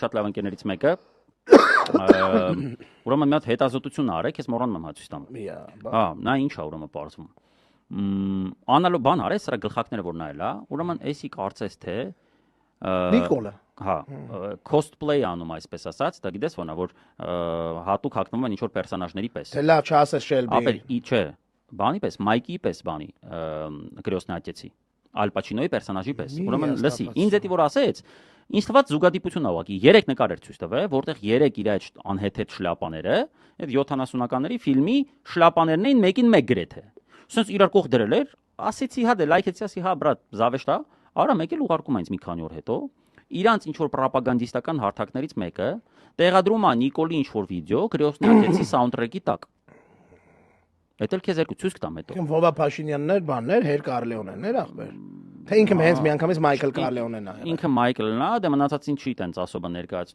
շատ լավ ընկերներից մեկը ուրեմն մի հատ հետազոտություն արեք, ես մոռանում եմ հա ցույց տամ։ Հա, նա ինչ է ուրեմն բարձում։ Անալոգ բան արես, սրա գլխակները որ նայել, հա, ուրեմն էսի կարծես թե Նիկոլը։ Հա, cosplay անում այսպես ասած, դա գիտես ոնա, որ հատուկ հագնում են ինչ-որ պերսոնաժների պես։ Թե լավ չասես Շելբի։ Ապեր, չէ, բանի պես, Մայկի պես բանի, Գրյոսնի ատյեցի, Ալ Պաչինոյի պերսոնաժի պես։ Ուրեմն լսի, ինձ էդի որ ասեց, ինձ թվաց զուգադիպություն ա ուղղակի 3 նկար էր ցույց տվել, որտեղ 3 իր այդ անհեթեթ շլապաները, այդ 70-ականների ֆիլմի շլապաներն էին մեկին մեկ գրեթե։ Սենց իրար կողք դրել էր, ասեցի հա դե լայքեցի, ասի հա բրատ, զավեշտա, արա մեկ էլ ուղարկում է ինձ մի քանի օր հետո։ Իրանց ինչ որ ռոպագանդիստական հարթակներից մեկը տեղադրում է Նիկոլի ինչ որ վիդեո Գրյոսնի ատյեցի սաունդթրեքի տակ։ Էդ էլ քեզ երկու ցույց կտամ հետո։ Ինքն Վովա Փաշինյաններ, բաններ, Հեր Կարլեոններ, ախպեր։ Թե ինքը հենց միանգամից Մայքլ Կարլեոնեն է։ Ինքը Մայքլն է, դե մնացածին չի տենց ասոբա ներկայացնում։